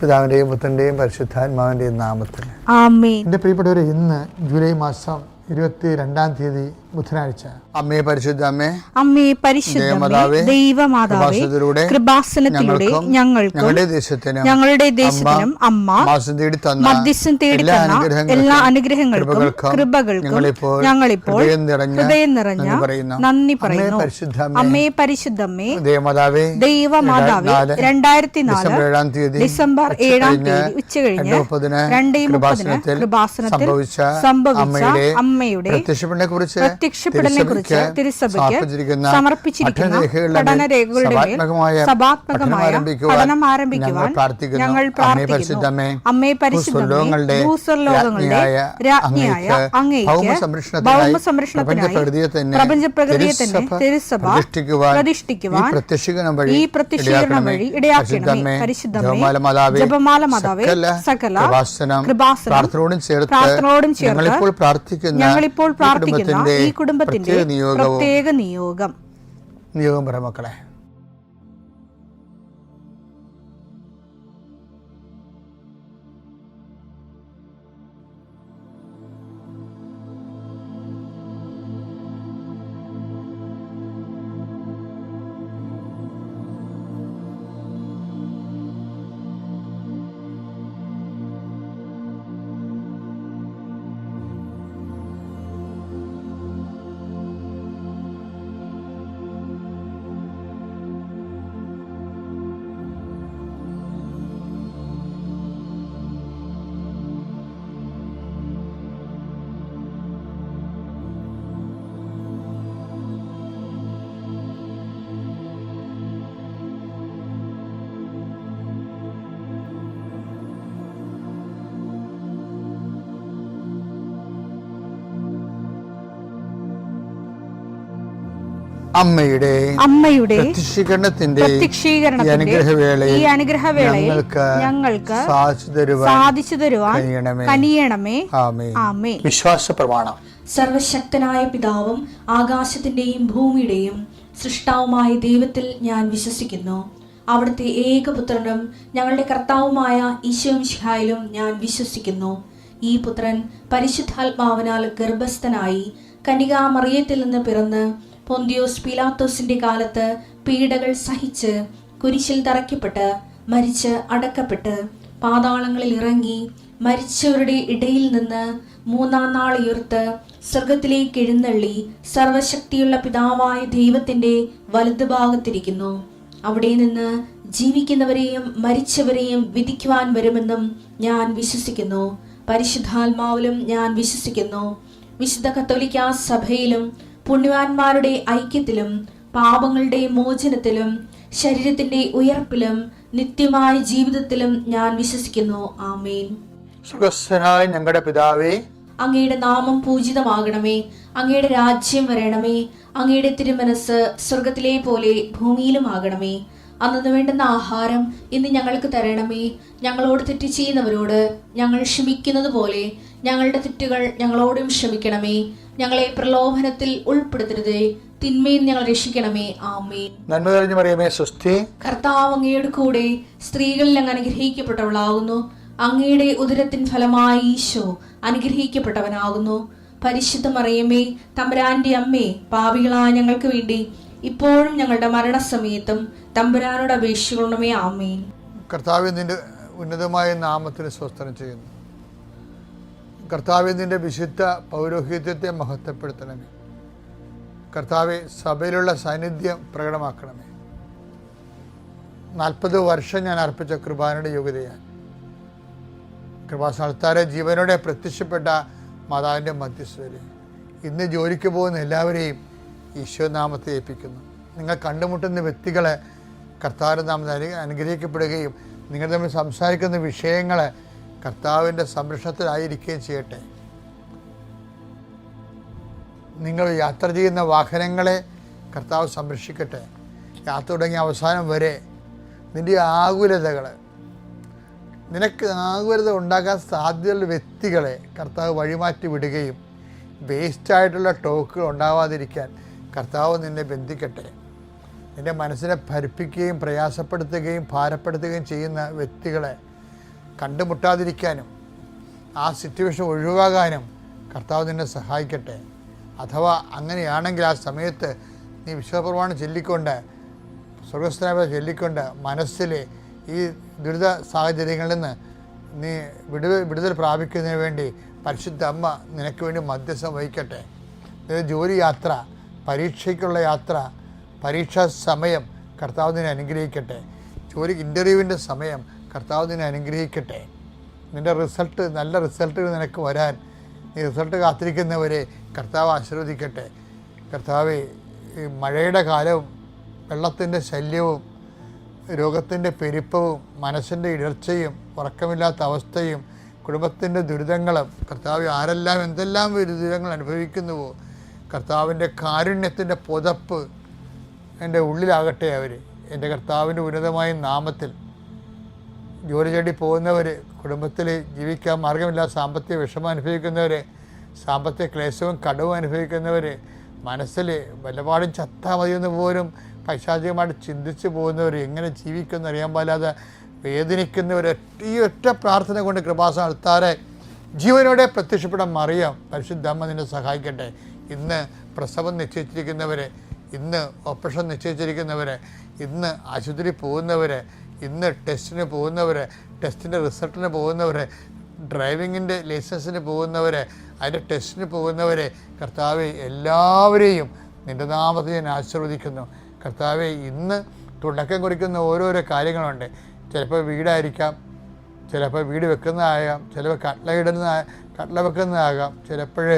പിതാവിൻ്റെയും പുത്രൻ്റെയും പരിശുദ്ധാത്മാവിൻ്റെയും നാമത്തിൽ ആമേൻ. എൻ്റെ പ്രിയപ്പെട്ടവരെ, ഇന്ന് ജൂലൈ മാസം 22-ാം തീയതി ബുധനാഴ്ച. അമ്മേ പരിശുദ്ധ അമ്മേ, അമ്മേ പരിശുദ്ധമേ, ദൈവമാതാവേ, കൃപാസനത്തിലൂടെ ഞങ്ങൾക്കും ഞങ്ങളുടെ ദേശത്തിനും അമ്മ മധ്യസ്ഥം തേടി തന്ന എല്ലാ അനുഗ്രഹങ്ങൾക്കും കൃപകൾക്കും ഞങ്ങളിപ്പോൾ ഹൃദയം നിറഞ്ഞ നന്ദി പറയുന്നു. അമ്മേ പരിശുദ്ധമേ, ദൈവമാതാവേ, 2004 ഡിസംബർ 7-ാം തീയതി ഉച്ചകഴിഞ്ഞ് 2:30 കൃപാസനത്തിൽ സംഭവിച്ച അമ്മയുടെ പ്രത്യക്ഷപ്പെടലിനെ കുറിച്ച് തിരുസഭയ്ക്ക് സമർപ്പിച്ചിരിക്കുന്ന പഠനരേഖകളുടെ മേൽ സഭാത്മകമായ പഠനം ആരംഭിക്കുവാൻ ഞങ്ങൾ പ്രാർത്ഥിക്കുന്നു. അമ്മേ പരിശുദ്ധമേ, ഭൂസ്വർലോകങ്ങളുടെ രാജ്ഞിയായ അങ്ങേയ്ക്ക് ഭൗമസംരക്ഷണത്തിനായി പ്രപഞ്ചപ്രകൃതിയെ തന്നെ തിരുസഭ പ്രതിഷ്ഠിക്കുവാൻ ഈ പ്രത്യക്ഷീകരണം വഴി ഇടയാക്കണമേ. പരിശുദ്ധമേ, ജപമാല മാതാവേ, സകല കൃപാസനം പ്രാർത്ഥനയോടും ചേർത്ത് ഞങ്ങളിപ്പോൾ പ്രാർത്ഥിക്കുന്ന ഈ കുടുംബത്തിന്റെ പ്രത്യേക നിയോഗം പറ മക്കളെ. അമ്മയുടെ പ്രത്യക്ഷീകരണത്തിന്റെ ഈ അനുഗ്രഹവേളയിൽ ഞങ്ങൾക്ക് സാധിച്ചു തരുവാൻ കനിയണമേ. ആമേൻ. വിശ്വാസ പ്രമാണം. സർവശക്തനായ പിതാവും ആകാശത്തിന്റെയും ഭൂമിയുടെയും സൃഷ്ടാവുമായ ദൈവത്തിൽ ഞാൻ വിശ്വസിക്കുന്നു. അവിടുത്തെ ഏകപുത്രനും ഞങ്ങളുടെ കർത്താവുമായ ഈശോമിശിഹായിലും ഞാൻ വിശ്വസിക്കുന്നു. ഈ പുത്രൻ പരിശുദ്ധാത്മാവിനാൽ ഗർഭസ്ഥനായി കന്യകാമറിയത്തിൽ നിന്ന് പിറന്ന് പൊന്തിയോസ് പീലാത്തോസിന്റെ കാലത്ത് പീഡകൾ സഹിച്ച് കുരിശിൽ തറയ്ക്കപ്പെട്ട് മരിച്ച് അടക്കപ്പെട്ട് പാതാളങ്ങളിൽ ഇറങ്ങി മരിച്ചവരുടെ ഇടയിൽ നിന്ന് 3-ാം നാൾ ഉയർത്ത് സ്വർഗത്തിലേക്ക് എഴുന്നള്ളി സർവശക്തിയുള്ള പിതാവായ ദൈവത്തിന്റെ വലതുഭാഗത്തിരിക്കുന്നു. അവിടെ നിന്ന് ജീവിക്കുന്നവരെയും മരിച്ചവരെയും വിധിക്കുവാൻ വരുമെന്നും ഞാൻ വിശ്വസിക്കുന്നു. പരിശുദ്ധാത്മാവിലും ഞാൻ വിശ്വസിക്കുന്നു. വിശുദ്ധ കത്തോലിക്കാ സഭയിലും പുണ്യവാന്മാരുടെ ഐക്യത്തിലും പാപങ്ങളുടെ മോചനത്തിലും ശരീരത്തിന്റെ ഉയർപ്പിലും നിത്യമായ ജീവിതത്തിലും ഞാൻ വിശ്വസിക്കുന്നു. ആമേൻ. സ്വർഗ്ഗസ്ഥനായ ഞങ്ങളുടെ പിതാവേ, അങ്ങയുടെ നാമം പൂജിതമാകണമേ. അങ്ങയുടെ രാജ്യം വരണമേ. അങ്ങയുടെ തിരുമനസ് സ്വർഗത്തിലെ പോലെ ഭൂമിയിലും ആകണമേ. അന്നു വേണ്ടുന്ന ആഹാരം ഇന്ന് ഞങ്ങൾക്ക് തരണമേ. ഞങ്ങളോട് തെറ്റ് ചെയ്യുന്നവരോട് ഞങ്ങൾ ക്ഷമിക്കുന്നത് പോലെ ഞങ്ങളുടെ തെറ്റുകൾ ഞങ്ങളോടും ക്ഷമിക്കണമേ. ഞങ്ങളെ പ്രലോഭനത്തിൽ ഉൾപ്പെടുത്തരുതേ, തിന്മയിൽ ഞങ്ങൾ രക്ഷിക്കണമേ. ആമേൻ. നന്മ നിറഞ്ഞ മറിയമേ, സ്വസ്തി. കർത്താവ് അങ്ങയുടെ കൂടെ സ്ത്രീകളിൽ അങ്ങ് അനുഗ്രഹിക്കപ്പെട്ടവളാകുന്നു. അങ്ങയുടെ ഉദരത്തിൻ ഫലമായി ഈശോ അനുഗ്രഹിക്കപ്പെട്ടവനാകുന്നു. പരിശുദ്ധ മറിയമേ, തമ്പുരാന്റെ അമ്മേ, പാപികളായ ഞങ്ങൾക്ക് വേണ്ടി ഇപ്പോഴും ഞങ്ങളുടെ മരണസമയത്തും തമ്പുരാനോട് അപേക്ഷിക്കണമേ. ആമേൻ. കർത്താവേ, നിന്റെ ഉന്നതമായ നാമത്തിന് സ്വസ്ത്രം ചെയ്യുന്നു. കർത്താവേ, നിന്റെ വിശുദ്ധ പൗരോഹിത്യത്തെ മഹത്വപ്പെടുത്തണമേ. കർത്താവെ, സഭയിലുള്ള സാന്നിധ്യം പ്രകടമാക്കണമേ. 40 വർഷം ഞാൻ അർപ്പിച്ച കൃപാനയുടെ യോഗ്യതയാൽ കൃപാസ്ഥാനത്താരെ ജീവനോടെ പ്രത്യക്ഷപ്പെട്ട മാതാവിൻ്റെ മധ്യസ്ഥതയിൽ ഇന്ന് ജോലിക്ക് പോകുന്ന എല്ലാവരെയും ഈശോനാമത്തെ ഏൽപ്പിക്കുന്നു. നിങ്ങൾ കണ്ടുമുട്ടുന്ന വ്യക്തികളെ കർത്താവിൻ്റെ നാമത്തിൽ അനുഗ്രഹിക്കപ്പെടുകയും നിങ്ങൾ തമ്മിൽ സംസാരിക്കുന്ന വിഷയങ്ങൾ കർത്താവിൻ്റെ സംരക്ഷണത്തിലായിരിക്കുകയും ചെയ്യട്ടെ. നിങ്ങൾ യാത്ര ചെയ്യുന്ന വാഹനങ്ങളെ കർത്താവ് സംരക്ഷിക്കട്ടെ. യാത്ര തുടങ്ങിയ അവസാനം വരെ നിൻ്റെ ആകുലതകൾ, നിനക്ക് ആകുലത ഉണ്ടാക്കാൻ സാധ്യതയുള്ള വ്യക്തികളെ കർത്താവ് വഴിമാറ്റി വിടുകയും വേസ്റ്റായിട്ടുള്ള ടോക്കുകൾ ഉണ്ടാവാതിരിക്കാൻ കർത്താവ് നിന്നെ ബന്ധിക്കട്ടെ. നിൻ്റെ മനസ്സിനെ ഭരിപ്പിക്കുകയും പ്രയാസപ്പെടുത്തുകയും ഭാരപ്പെടുത്തുകയും ചെയ്യുന്ന വ്യക്തികളെ കണ്ടുമുട്ടാതിരിക്കാനും ആ സിറ്റുവേഷൻ ഒഴിവാകാനും കർത്താവ് നിന്നെ സഹായിക്കട്ടെ. അഥവാ അങ്ങനെയാണെങ്കിൽ ആ സമയത്ത് നീ വിശ്വപ്രമാണം ചൊല്ലിക്കൊണ്ട്, സ്വർഗസ്ഥനായ ചൊല്ലിക്കൊണ്ട് മനസ്സിൽ ഈ ദുരിത സാഹചര്യങ്ങളിൽ നിന്ന് നീ വിടുതൽ പ്രാപിക്കുന്നതിന് വേണ്ടി പരിശുദ്ധ അമ്മ നിനക്ക് വേണ്ടി മധ്യസ്ഥം വഹിക്കട്ടെ. ജോലി യാത്ര, പരീക്ഷയ്ക്കുള്ള യാത്ര, പരീക്ഷാ സമയം കർത്താവ് നിന്നെ അനുഗ്രഹിക്കട്ടെ. ഇൻ്റർവ്യൂവിൻ്റെ സമയം കർത്താവ് നിന്നെ അനുഗ്രഹിക്കട്ടെ. നിൻ്റെ റിസൾട്ട്, നല്ല റിസൾട്ടുകൾ നിനക്ക് വരാൻ ഈ റിസൾട്ട് കാത്തിരിക്കുന്നവരെ കർത്താവ് ആശീർവദിക്കട്ടെ. കർത്താവെ, ഈ മഴയുടെ കാലവും വെള്ളത്തിൻ്റെ ശല്യവും രോഗത്തിൻ്റെ പെരുപ്പവും മനസ്സിൻ്റെ ഇടർച്ചയും ഉറക്കമില്ലാത്ത അവസ്ഥയും കുടുംബത്തിൻ്റെ ദുരിതങ്ങളും കർത്താവ് ആരെല്ലാം എന്തെല്ലാം ദുരിതങ്ങൾ അനുഭവിക്കുന്നുവോ കർത്താവിൻ്റെ കാരുണ്യത്തിൻ്റെ പുതപ്പ് എൻ്റെ ഉള്ളിലാകട്ടെ. അവർ എൻ്റെ കർത്താവിൻ്റെ ഉന്നതമായ നാമത്തിൽ ജോലി തേടി പോകുന്നവർ, കുടുംബത്തിൽ ജീവിക്കാൻ മാർഗമില്ലാതെ സാമ്പത്തിക വിഷമം അനുഭവിക്കുന്നവർ, സാമ്പത്തിക ക്ലേശവും കടവും അനുഭവിക്കുന്നവർ, മനസ്സിൽ വല്ലപാടും ചത്താൽ മതിയെന്ന് പോലും പൈശാചികമായിട്ട് ചിന്തിച്ച് പോകുന്നവർ, എങ്ങനെ ജീവിക്കുമെന്ന് അറിയാൻ പാടില്ലാതെ വേദനിക്കുന്നവർ, ഈ ഒറ്റ പ്രാർത്ഥന കൊണ്ട് കൃപാസനം നടത്താറെ ജീവനോടെ പ്രത്യക്ഷപ്പെടാൻ മറിയാം പരിശുദ്ധ അമ്മ നിന്നെ സഹായിക്കട്ടെ. ഇന്ന് പ്രസവം നിശ്ചയിച്ചിരിക്കുന്നവർ, ഇന്ന് ഓപ്പറേഷൻ നിശ്ചയിച്ചിരിക്കുന്നവർ, ഇന്ന് ആശുപത്രി പോകുന്നവർ, ഇന്ന് ടെസ്റ്റിന് പോകുന്നവർ, ടെസ്റ്റിൻ്റെ റിസൾട്ടിന് പോകുന്നവർ, ഡ്രൈവിങ്ങിൻ്റെ ലൈസൻസിന് പോകുന്നവർ, അതിൻ്റെ ടെസ്റ്റിന് പോകുന്നവർ, കർത്താവെ എല്ലാവരെയും നിൻ്റെ നാമത്തിൽ ഞാൻ ആശീർവദിക്കുന്നു. കർത്താവെ, ഇന്ന് തുടക്കം കുറിക്കുന്ന ഓരോരോ കാര്യങ്ങളുണ്ട്. ചിലപ്പോൾ വീടായിരിക്കാം, ചിലപ്പോൾ വീട് വെക്കുന്നതാകാം, ചിലപ്പോൾ കട്ട്ല വെക്കുന്നതാകാം, ചിലപ്പോൾ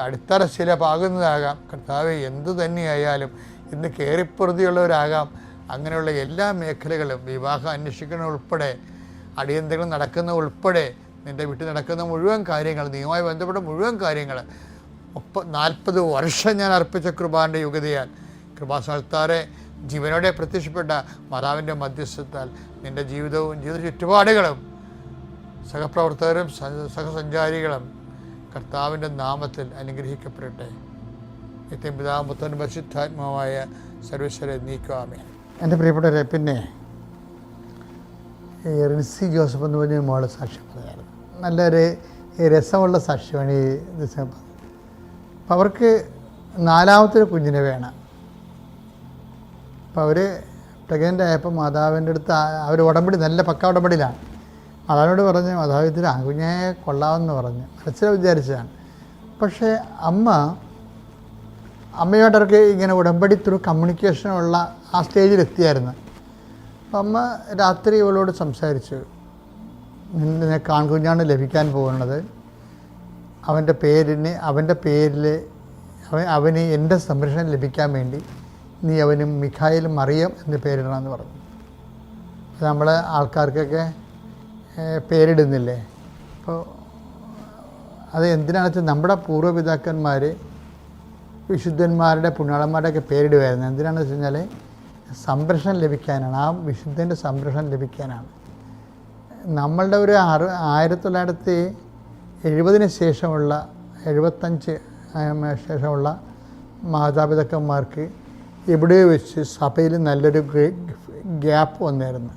അടിത്തറ ശില പാകുന്നതാകാം. കർത്താവെ, എന്തു തന്നെയായാലും ഇന്ന് കയറിപ്പൊറുതിയുള്ളവരാകാം. അങ്ങനെയുള്ള എല്ലാ മേഖലകളും, വിവാഹം അന്വേഷിക്കുന്ന ഉൾപ്പെടെ, അടിയന്തരങ്ങൾ നടക്കുന്ന ഉൾപ്പെടെ, നിൻ്റെ വീട്ടിൽ നടക്കുന്ന മുഴുവൻ കാര്യങ്ങൾ, നീയുമായി ബന്ധപ്പെട്ട മുഴുവൻ കാര്യങ്ങൾ 40 വർഷം ഞാൻ അർപ്പിച്ച കൃപാൻ്റെ യുഗതയാൽ കൃപാസ്ഥാനത്താറെ ജീവനോടെ പ്രത്യക്ഷപ്പെട്ട മാതാവിൻ്റെ മധ്യസ്ഥത്താൽ നിൻ്റെ ജീവിതവും ജീവിത ചുറ്റുപാടുകളും സഹപ്രവർത്തകരും സഹസഞ്ചാരികളും കർത്താവിൻ്റെ നാമത്തിൽ അനുഗ്രഹിക്കപ്പെടട്ടെ. നിത്യം പിതാവും പുത്രനും പരിശുദ്ധാത്മാവായ സർവേശ്വരൻ നീക്കുവാമേ. എൻ്റെ പ്രിയപ്പെട്ടവരെ, പിന്നെ ഈ റിൻസി ജോസഫ് എന്ന് പറഞ്ഞ മോള് സാക്ഷ്യം പറഞ്ഞായിരുന്നു. നല്ലൊരു രസമുള്ള സാക്ഷ്യമാണ് ഈ ദിവസം. അപ്പം അവർക്ക് 4ാമത്തെ കുഞ്ഞിനെ വേണം. അപ്പോൾ അവർ പ്രഗ്നൻ്റ് ആയപ്പോൾ മാതാവിൻ്റെ അടുത്ത് അവർ ഉടമ്പടി, നല്ല പക്ക ഉടമ്പടിയിലാണ്. മാതാവിനോട് പറഞ്ഞ്, മാതാവ് ഇതിൽ ആൺകുഞ്ഞെ കൊള്ളാമെന്ന് പറഞ്ഞ് മനസ്സിൽ വിചാരിച്ചതാണ്. പക്ഷേ അമ്മയോടവർക്ക് ഇങ്ങനെ ഉടമ്പടി ത്രൂ കമ്മ്യൂണിക്കേഷനുള്ള ആ സ്റ്റേജിലെത്തിയായിരുന്നു. അപ്പം അമ്മ രാത്രി ഇവളോട് സംസാരിച്ചു, നിനക്ക് ആൺകുഞ്ഞാണ് ലഭിക്കാൻ പോകുന്നത്, അവൻ്റെ പേരിൽ അവന് എൻ്റെ സംരക്ഷണം ലഭിക്കാൻ വേണ്ടി നീ അവന് മിഖായേൽ മറിയം എന്ന് പേരിടണമെന്ന് പറഞ്ഞു. നമ്മൾ ആൾക്കാർക്കൊക്കെ പേരിടുന്നില്ലേ? അപ്പോൾ അത് എന്തിനാണെന്ന് വെച്ചാൽ നമ്മുടെ പൂർവ്വപിതാക്കന്മാർ വിശുദ്ധന്മാരുടെ പുണ്യാളന്മാരുടെയൊക്കെ പേരിടുമായിരുന്നു. എന്തിനാണെന്ന് വെച്ച് കഴിഞ്ഞാൽ സംരക്ഷണം ലഭിക്കാനാണ്, ആ വിശുദ്ധൻ്റെ സംരക്ഷണം ലഭിക്കാനാണ്. നമ്മളുടെ ഒരു 1970 ശേഷമുള്ള 75 ശേഷമുള്ള മാതാപിതാക്കന്മാർക്ക് എവിടെയോ വെച്ച് സഭയിൽ നല്ലൊരു ഗ്യാപ്പ് വന്നായിരുന്നു.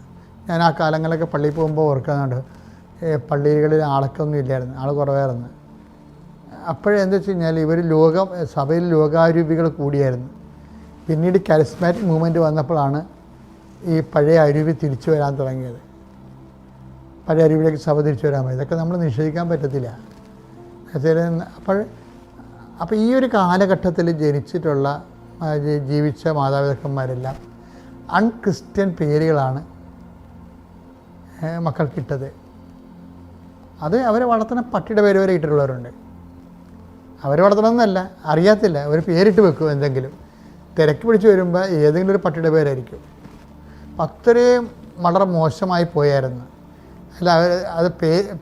ഞാൻ ആ കാലങ്ങളിലൊക്കെ പള്ളിയിൽ പോകുമ്പോൾ ഓർക്കുന്നുണ്ട്, പള്ളികളിൽ ആളൊക്കെ ഇല്ലായിരുന്നു, ആൾ കുറവായിരുന്നു. അപ്പോഴെന്താ വെച്ച് കഴിഞ്ഞാൽ ഇവർ സഭയിൽ ലോകാരൂപികൾ കൂടിയായിരുന്നു. പിന്നീട് കരിസ്മാറ്റിക് മൂവ്മെൻറ്റ് വന്നപ്പോഴാണ് ഈ പഴയ അരൂപി തിരിച്ചു വരാൻ തുടങ്ങിയത്. പഴയ അരൂപിലേക്ക് സഭ തിരിച്ചു വരാൻ മതി. ഇതൊക്കെ നമ്മൾ നിഷേധിക്കാൻ പറ്റത്തില്ല. അപ്പോൾ ഈ ഒരു കാലഘട്ടത്തിൽ ജീവിച്ച മാതാപിതാക്കന്മാരെല്ലാം അൺക്രിസ്ത്യൻ പേരുകളാണ് മക്കൾക്കിട്ടത്. അത് അവരെ വളർത്തുന്ന പട്ടിയുടെ പേര് വരെ ഇട്ടിട്ടുള്ളവരുണ്ട്. അവരെ വളർത്തണമെന്നല്ല, അറിയാത്തില്ല, ഒരു പേരിട്ട് വെക്കും. എന്തെങ്കിലും തിരക്ക് പിടിച്ച് വരുമ്പോൾ ഏതെങ്കിലും ഒരു പട്ടിയുടെ പേരായിരിക്കും. അത്രയും വളരെ മോശമായി പോയായിരുന്നു. അല്ല, അത്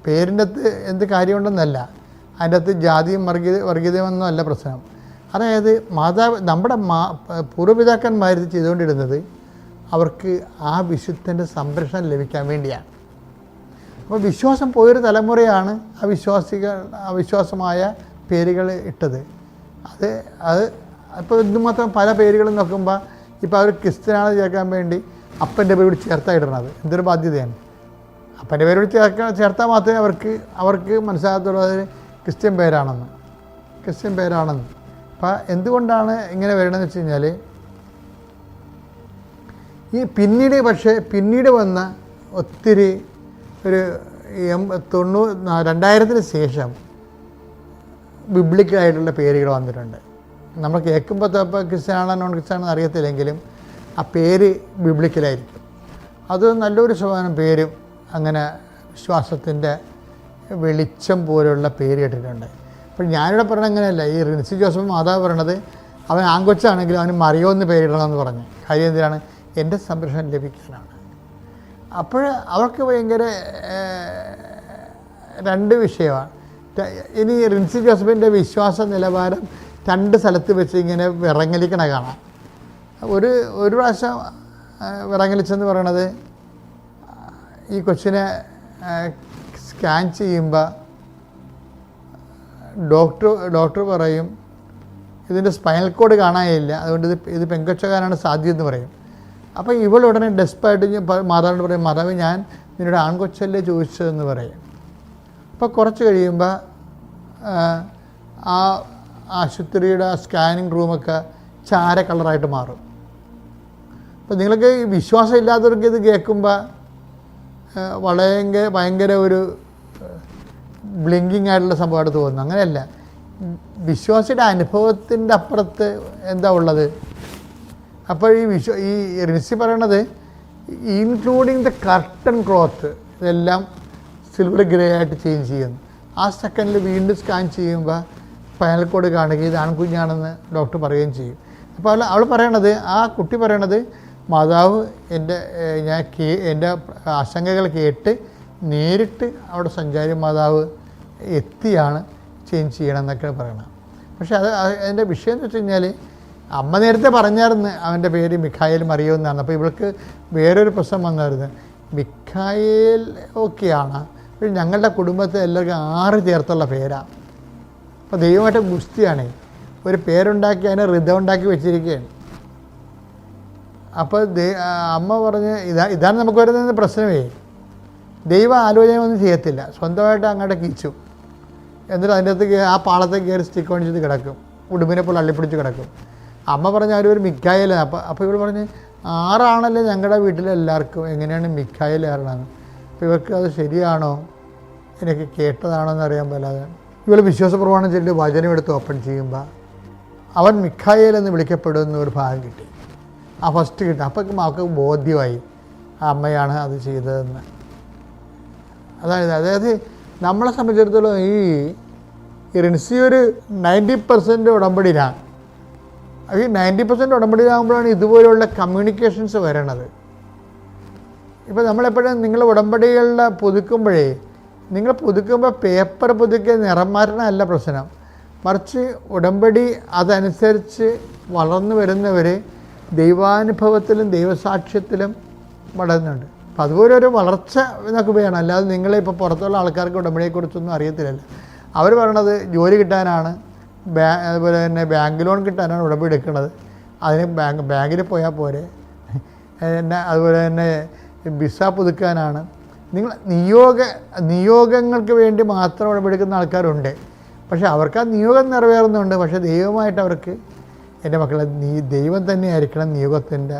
പേരിൻ്റെ അകത്ത് എന്ത് കാര്യമുണ്ടെന്നല്ല, അതിൻ്റെ അകത്ത് ജാതിയും വർഗീയതയൊന്നും അല്ല പ്രശ്നം. അതായത് നമ്മുടെ പൂർവ്വപിതാക്കന്മാർ ചെയ്തുകൊണ്ടിരുന്നത് അവർക്ക് ആ വിശുദ്ധൻ്റെ സംരക്ഷണം ലഭിക്കാൻ വേണ്ടിയാണ്. അപ്പോൾ വിശ്വാസം പോയൊരു തലമുറയാണ് അവിശ്വാസമായ പേരുകൾ ഇട്ടത്. അത് ഇപ്പോൾ ഇതുമാത്രം പല പേരുകളും നോക്കുമ്പോൾ ഇപ്പോൾ അവർ ക്രിസ്ത്യനാണ് ചേർക്കാൻ വേണ്ടി അപ്പൻ്റെ പേര് ചേർത്തായിടണത് എന്തൊരു ബാധ്യതയാണ്. അപ്പൻ്റെ പേരോട് ചേർത്താൽ മാത്രമേ അവർക്ക് മനസ്സിലാകത്തുള്ളൂ അത് ക്രിസ്ത്യൻ പേരാണെന്ന്. അപ്പം എന്തുകൊണ്ടാണ് ഇങ്ങനെ വരണമെന്ന് വെച്ച് കഴിഞ്ഞാൽ ഈ പിന്നീട് വന്ന ഒത്തിരി ഒരു 2000-ന് ശേഷം ബിബ്ലിക്കലായിട്ടുള്ള പേരുകൾ വന്നിട്ടുണ്ട്. നമ്മൾ കേൾക്കുമ്പോൾ ഇപ്പോൾ ക്രിസ്ത്യാനാണോ നോൺ ക്രിസ്ത്യാനാണെന്ന് അറിയത്തില്ലെങ്കിലും ആ പേര് ബിബ്ലിക്കലായിരിക്കും. അത് നല്ലൊരു ശതമാനം പേരും അങ്ങനെ വിശ്വാസത്തിൻ്റെ വെളിച്ചം പോലുള്ള പേര് കേട്ടിട്ടുണ്ട്. അപ്പോൾ ഞാനിവിടെ പറയണത് അങ്ങനെയല്ല. ഈ റിൻസി ജോസഫ് മാതാവ് പറയണത് അവൻ ആൺകൊച്ചാണെങ്കിലും അവന് മറിയോ എന്ന് പേരിടണമെന്ന് പറഞ്ഞു. കാര്യം എന്തിനാണ്? എൻ്റെ സംരക്ഷണം ലഭിക്കാനാണ്. അപ്പോൾ അവർക്ക് ഭയങ്കര രണ്ട് വിഷയമാണ്. ഇനി റിൻസി ജോസഫിൻ്റെ വിശ്വാസ നിലവാരം 2 സ്ഥലത്ത് വെച്ച് ഇങ്ങനെ വിറങ്ങലിക്കണ കാണാം. ഒരു പ്രാവശ്യം വിറങ്ങലിച്ചെന്ന് പറയണത് ഈ കൊച്ചിനെ സ്കാൻ ചെയ്യുമ്പോൾ ഡോക്ടർ പറയും ഇതിൻ്റെ സ്പൈനൽ കോഡ് കാണാനില്ല, അതുകൊണ്ട് ഇത് പെങ്കൊച്ചകാരാണ് സാധ്യത എന്ന് പറയും. അപ്പോൾ ഇവൾ ഉടനെ ഡെസ്പായിട്ട് മാതാവിനോട് പറയും, മാതാവ് ഞാൻ നിന്നോട് ആൺകൊച്ചല്ലേ ചോദിച്ചതെന്ന് പറയും. അപ്പോൾ കുറച്ച് കഴിയുമ്പോൾ ആ ആശുപത്രിയുടെ സ്കാനിങ് റൂമൊക്കെ ചാര കളറായിട്ട് മാറും. അപ്പോൾ നിങ്ങൾക്ക് ഈ വിശ്വാസം ഇല്ലാത്തവർക്ക് ഇത് കേൾക്കുമ്പോൾ ഭയങ്കര ഒരു ബ്ലിങ്കിങ് ആയിട്ടുള്ള സംഭവമായിട്ട് തോന്നുന്നു. അങ്ങനെയല്ല, വിശ്വാസിയുടെ അനുഭവത്തിൻ്റെ അപ്പുറത്ത് എന്താ ഉള്ളത്? അപ്പോൾ ഈ റിൻസി പറയണത് ഇൻക്ലൂഡിങ് ദ കർട്ടൻ ക്ലോത്ത് ഇതെല്ലാം സിൽവർ ഗ്രേ ആയിട്ട് ചേഞ്ച് ചെയ്യുന്നു. ആ സെക്കൻഡിൽ വീണ്ടും സ്കാൻ ചെയ്യുമ്പോൾ സ്പൈനൽ കോഡ് കാണുകയും ഇത് ആൺകുഞ്ഞാണെന്ന് ഡോക്ടർ പറയുകയും ചെയ്യും. അപ്പോൾ അവൾ പറയണത്, ആ കുട്ടി പറയണത്, മാതാവ് എൻ്റെ ആശങ്കകൾ കേട്ട് നേരിട്ട് അവിടെ സഞ്ചാരി മാതാവ് എത്തിയാണ് ചേഞ്ച് ചെയ്യണമെന്നൊക്കെ പറയണം. പക്ഷേ അതിൻ്റെ വിഷയം എന്ന് വെച്ച് കഴിഞ്ഞാൽ അമ്മ നേരത്തെ പറഞ്ഞായിരുന്നു അവൻ്റെ പേര് മിഖായേൽ മറിയോ എന്നാണ്. അപ്പോൾ ഇവൾക്ക് വേറൊരു പ്രശ്നം വന്നായിരുന്നു. മിഖായേൽ ഓക്കെയാണ്, പക്ഷേ ഞങ്ങളുടെ കുടുംബത്തിൽ എല്ലാവർക്കും 6 ചേർത്തുള്ള പേരാണ്. അപ്പോൾ ദൈവമായിട്ട് ഗുസ്തിയാണ്. ഒരു പേരുണ്ടാക്കി അതിനെ ഋതം ഉണ്ടാക്കി വെച്ചിരിക്കുകയാണ്. അപ്പോൾ അമ്മ പറഞ്ഞ് ഇതാണ് നമുക്ക് വരുന്ന പ്രശ്നമേ. ദൈവം ആലോചനയൊന്നും ചെയ്യത്തില്ല, സ്വന്തമായിട്ട് അങ്ങോട്ട് കീച്ചു. എന്നിട്ട് അതിൻ്റെ അകത്ത് ആ പാളത്തെ കയറി സ്റ്റിക്ക് ഒണിച്ചിട്ട് കിടക്കും, ഉടുമ്പിനെ പോലെ അള്ളിപ്പിടിച്ച് കിടക്കും. അമ്മ പറഞ്ഞ ഒരു മിഖായേലാണ്. അപ്പോൾ ഇവൾ പറഞ്ഞ് 6 ആണല്ലേ ഞങ്ങളുടെ വീട്ടിലെല്ലാവർക്കും, എങ്ങനെയാണ് മിഖായേൽ ഏറണമെന്ന്. അപ്പോൾ ഇവർക്ക് അത് ശരിയാണോ, എനിക്ക് കേട്ടതാണോ എന്ന് അറിയാൻ പറ്റാതെ ഇവൾ വിശ്വാസ പ്രമാണം ചൊല്ലി വചനം എടുത്ത് ഓപ്പൺ ചെയ്യുമ്പോൾ അവൻ മിഖായേൽ എന്ന് വിളിക്കപ്പെടുന്ന ഒരു ഭാഗം കിട്ടി. ആ ഫസ്റ്റ് കിട്ടി. അപ്പം അവൾക്ക് ബോധ്യമായി അമ്മയാണ് അത് ചെയ്തതെന്ന്. അതായത് നമ്മളെ സംബന്ധിച്ചിടത്തോളം ഈ റിൻസി ഒരു 90% ഉടമ്പടിയിലാണ്. ഈ 90% ഉടമ്പടിയിലാകുമ്പോഴാണ് ഇതുപോലെയുള്ള കമ്മ്യൂണിക്കേഷൻസ് വരണത്. ഇപ്പോൾ നമ്മളെപ്പോഴും നിങ്ങൾ ഉടമ്പടികളിൽ പുതുക്കുമ്പോഴേ, നിങ്ങൾ പുതുക്കുമ്പോൾ പേപ്പർ പുതുക്കിയ നിറം മാറ്റണമല്ല പ്രശ്നം, മറിച്ച് ഉടമ്പടി അതനുസരിച്ച് വളർന്നു വരുന്നവർ ദൈവാനുഭവത്തിലും ദൈവസാക്ഷ്യത്തിലും വളരുന്നുണ്ട്. അപ്പം അതുപോലെ ഒരു വളർച്ച എന്നൊക്കെ വേണം. അല്ലാതെ നിങ്ങളെ ഇപ്പോൾ പുറത്തുള്ള ആൾക്കാർക്ക് ഉടമ്പടിയെക്കുറിച്ചൊന്നും അറിയത്തില്ലല്ലോ. അവർ പറയണത് ജോലി കിട്ടാനാണ്, അതുപോലെ തന്നെ ബാങ്ക് ലോൺ കിട്ടാനാണ് ഉടമ്പടി എടുക്കുന്നത്. അതിന് ബാങ്കിൽ പോയാൽ പോരെ. അതുപോലെ തന്നെ വിസ പുതുക്കാനാണ്. നിങ്ങൾ നിയോഗങ്ങൾക്ക് വേണ്ടി മാത്രം ഉടമ്പടിക്കുന്ന ആൾക്കാരുണ്ട്. പക്ഷേ അവർക്ക് ആ നിയോഗം നിറവേറുന്നുണ്ട്. പക്ഷേ ദൈവമായിട്ട് അവർക്ക്, എൻ്റെ മക്കളെ, ദൈവം തന്നെയായിരിക്കണം നിയോഗത്തിൻ്റെ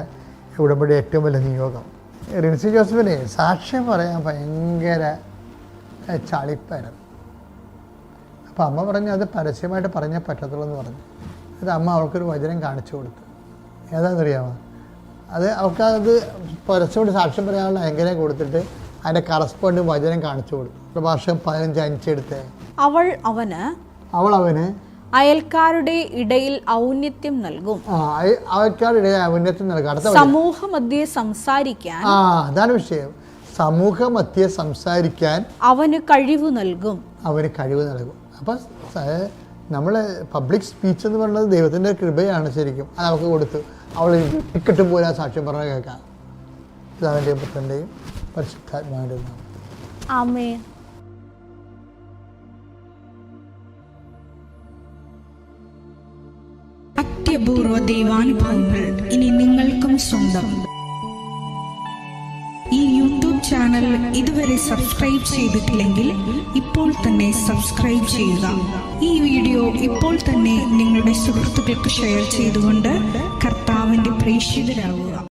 ഉടമ്പടി ഏറ്റവും വലിയ നിയോഗം. റിൻസി ജോസഫിന് സാക്ഷ്യം പറയാൻ ഭയങ്കര ചളിപ്പായിരുന്നു. അപ്പോൾ അമ്മ പറഞ്ഞു അത് പരസ്യമായിട്ട് പറഞ്ഞാൽ പറ്റത്തുള്ളൂ എന്ന് പറഞ്ഞു. അത് അമ്മ അവൾക്കൊരു വചനം കാണിച്ചു കൊടുത്തു. ഏതാണെന്നറിയാമോ? അവൾക്കത് പരസ്യമായിട്ട് സാക്ഷ്യം പറയാനുള്ള എങ്ങനെ കൊടുത്തിട്ട് അതിൻ്റെ കറസ്പോണ്ടിങ് വചനം കാണിച്ചു കൊടുത്തു. പ്രഭാഷകം 15:5 എടുത്തേ. അവൾ അവന് അയൽക്കാരുടെ ഇടയിൽ ഔന്നത്യം നൽകും. അയൽക്കാരുടെ ഇടയിൽ ഔന്നത്യം നൽകും. സമൂഹമധ്യേ സംസാരിക്കാൻ, അതാണ് വിഷയം. സമൂഹമധ്യേ സംസാരിക്കാൻ അവന് കഴിവ് നൽകും. അപ്പം നമ്മൾ പബ്ലിക് സ്പീച്ച് എന്ന് പറയുന്നത് ദൈവത്തിൻ്റെ കൃപയാണ്. ശരിക്കും അത് അവൾക്ക് കൊടുത്തു. അവൾ ടിക്കറ്റ് പോലെ സാക്ഷ്യം പറഞ്ഞാൽ കേൾക്കാം. പിതാവിൻ്റെയും പുത്രൻ്റെയും പരിശുദ്ധാത്മാവിൻ്റെയും നാമത്തിൽ ആമേൻ. അത്യപൂർവ ദൈവാനുഭവങ്ങൾ ഇനി നിങ്ങൾക്കും സ്വന്തം. ഈ യൂട്യൂബ് യൂട്യൂബ് ചാനൽ ഇതുവരെ സബ്സ്ക്രൈബ് ചെയ്തിട്ടില്ലെങ്കിൽ ഇപ്പോൾ തന്നെ സബ്സ്ക്രൈബ് ചെയ്യുക. ഈ വീഡിയോ ഇപ്പോൾ തന്നെ നിങ്ങളുടെ സുഹൃത്തുക്കൾക്ക് ഷെയർ ചെയ്തുകൊണ്ട് കർത്താവിൻ്റെ പ്രേക്ഷിതരാകുക.